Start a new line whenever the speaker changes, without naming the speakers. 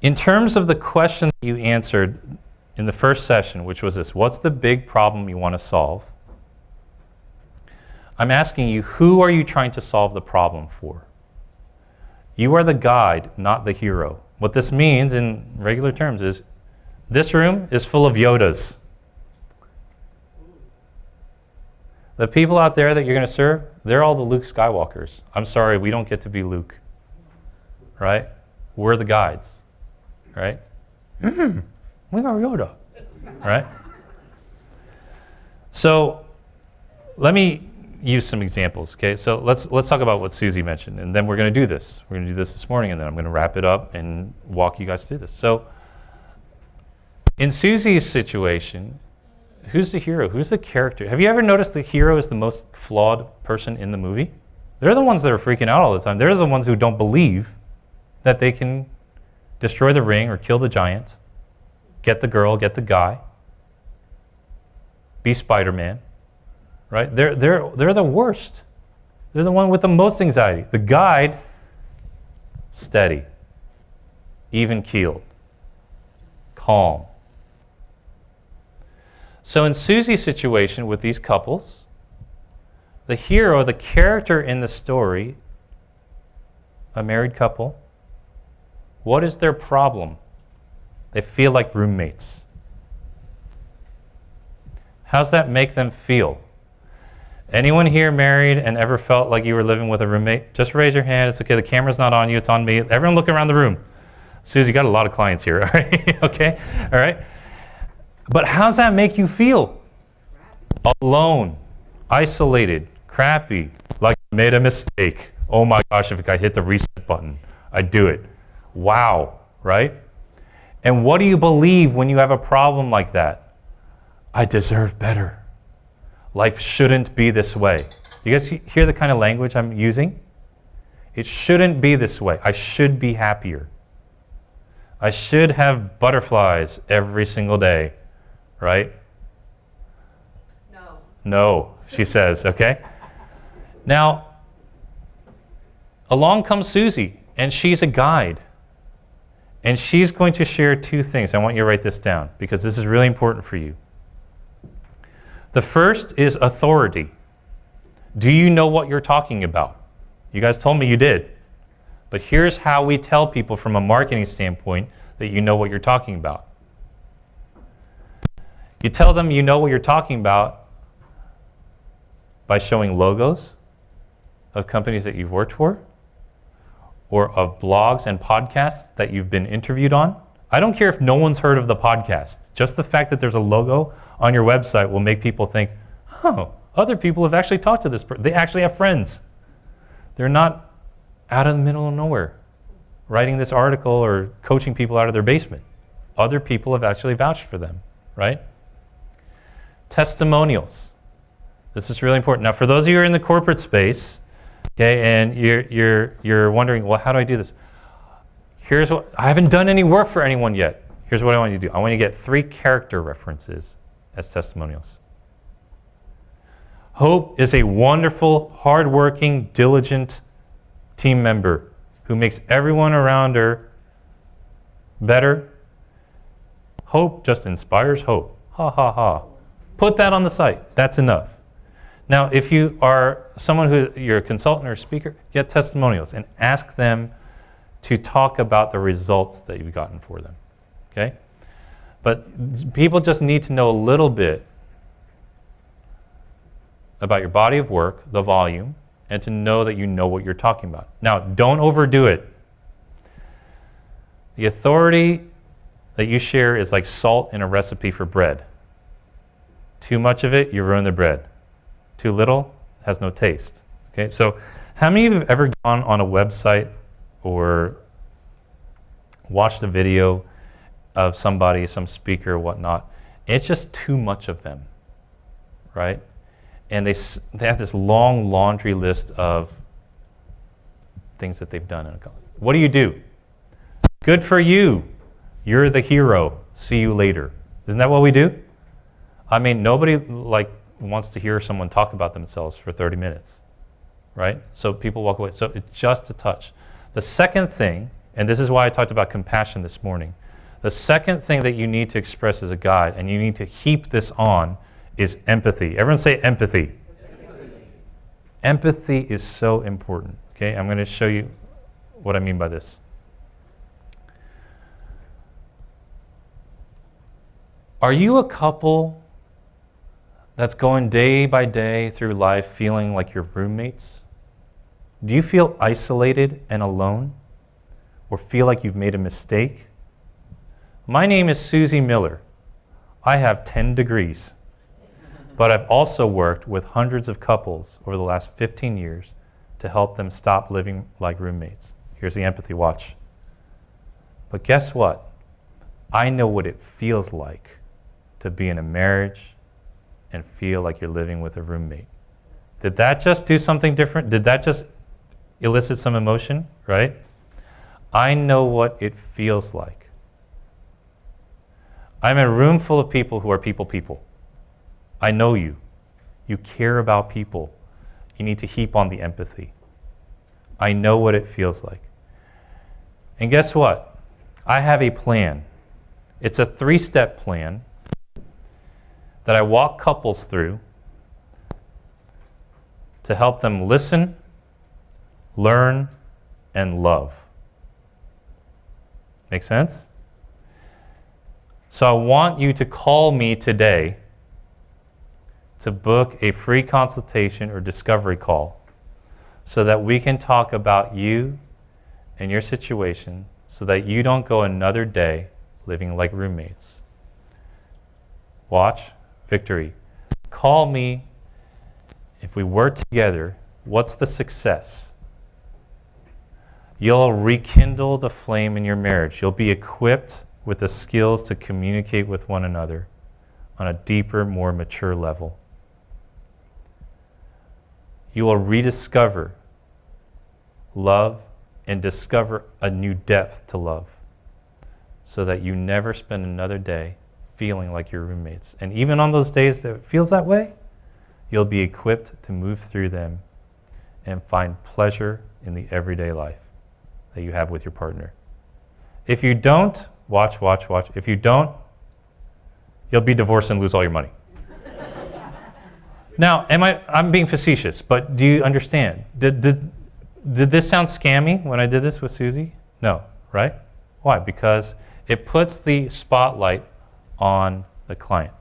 In terms of the question that you answered in the first session, which was this: what's the big problem you want to solve? I'm asking you, who are you trying to solve the problem for? You are the guide, not the hero. What this means in regular terms is, this room is full of Yodas. The people out there that you're going to serve, they're all the Luke Skywalkers. I'm sorry, we don't get to be Luke, right? We're the guides, right? We are Yoda, right? So let me use some examples, okay? So let's talk about what Susie mentioned, and then we're going to do this. We're going to do this morning, and then I'm going to wrap it up and walk you guys through this. So in Susie's situation, who's the hero? Who's the character? Have you ever noticed the hero is the most flawed person in the movie? They're the ones that are freaking out all the time. They're the ones who don't believe that they can destroy the ring or kill the giant, get the girl, get the guy, be Spider-Man. Right? They're the worst. They're the one with the most anxiety. The guide, steady, even-keeled, calm. So in Susie's situation with these couples, the hero, the character in the story, a married couple, what is their problem? They feel like roommates. How's that make them feel? Anyone here married and ever felt like you were living with a roommate? Just raise your hand. It's okay. The camera's not on you. It's on me. Everyone look around the room. Susie, you got a lot of clients here. All right? Okay? All right? But how's that make you feel? Alone, isolated, crappy, like I made a mistake. Oh my gosh, if I hit the reset button, I'd do it. Wow, right? And what do you believe when you have a problem like that? I deserve better. Life shouldn't be this way. You guys hear the kind of language I'm using? It shouldn't be this way. I should be happier. I should have butterflies every single day, right?
No.
No, she says, okay? Now, along comes Susie, and she's a guide. And she's going to share two things. I want you to write this down, because this is really important for you. The first is authority. Do you know what you're talking about? You guys told me you did. But here's how we tell people from a marketing standpoint that you know what you're talking about. You tell them you know what you're talking about by showing logos of companies that you've worked for, or of blogs and podcasts that you've been interviewed on. I don't care if no one's heard of the podcast. Just the fact that there's a logo on your website will make people think, oh, other people have actually talked to this person. They actually have friends. They're not out in the middle of nowhere writing this article or coaching people out of their basement. Other people have actually vouched for them, right? Testimonials. This is really important. Now, for those of you who are in the corporate space, okay, and you're wondering, well, how do I do this? Here's what, I haven't done any work for anyone yet. Here's what I want you to do. I want you to get 3 character references as testimonials. Hope is a wonderful, hardworking, diligent team member who makes everyone around her better. Hope just inspires hope. Ha, ha, ha. Put that on the site. That's enough. Now, if you are someone who, you're a consultant or a speaker, get testimonials and ask them to talk about the results that you've gotten for them, okay? But people just need to know a little bit about your body of work, the volume, and to know that you know what you're talking about. Now, don't overdo it. The authority that you share is like salt in a recipe for bread. Too much of it, you ruin the bread. Too little, has no taste, okay? So how many of you have ever gone on a website or watched a video of somebody, some speaker or whatnot? It's just too much of them, right? And they have this long laundry list of things that they've done in a college. What do? Good for you. You're the hero. See you later. Isn't that what we do? I mean, nobody wants to hear someone talk about themselves for 30 minutes, right? So people walk away. So it's just a touch. The second thing And this is why I talked about compassion this morning. The second thing that you need to express as a guide, and you need to heap this on, is empathy. Everyone say empathy. Empathy is so important. Okay, I'm going to show you what I mean by this. Are you a couple that's going day by day through life feeling like you're roommates? Do you feel isolated and alone? Or feel like you've made a mistake? My name is Susie Miller. I have 10 degrees. But I've also worked with hundreds of couples over the last 15 years to help them stop living like roommates. Here's the empathy watch. But guess what? I know what it feels like to be in a marriage and feel like you're living with a roommate. Did that just do something different? Did that just elicit some emotion, right? I know what it feels like. I'm in a room full of people who are people. I know you. You care about people. You need to heap on the empathy. I know what it feels like. And guess what? I have a plan. It's a 3-step plan that I walk couples through to help them listen, learn, and love. Make sense? So I want you to call me today to book a free consultation or discovery call so that we can talk about you and your situation so that you don't go another day living like roommates. Watch, victory. Call me. If we work together, what's the success? You'll rekindle the flame in your marriage. You'll be equipped with the skills to communicate with one another on a deeper, more mature level. You will rediscover love and discover a new depth to love so that you never spend another day feeling like your roommates. And even on those days that it feels that way, you'll be equipped to move through them and find pleasure in the everyday life that you have with your partner. If you don't, watch. If you don't, you'll be divorced and lose all your money. Now, I'm being facetious, but do you understand? Did this sound scammy when I did this with Susie? No, right? Why? Because it puts the spotlight on the client.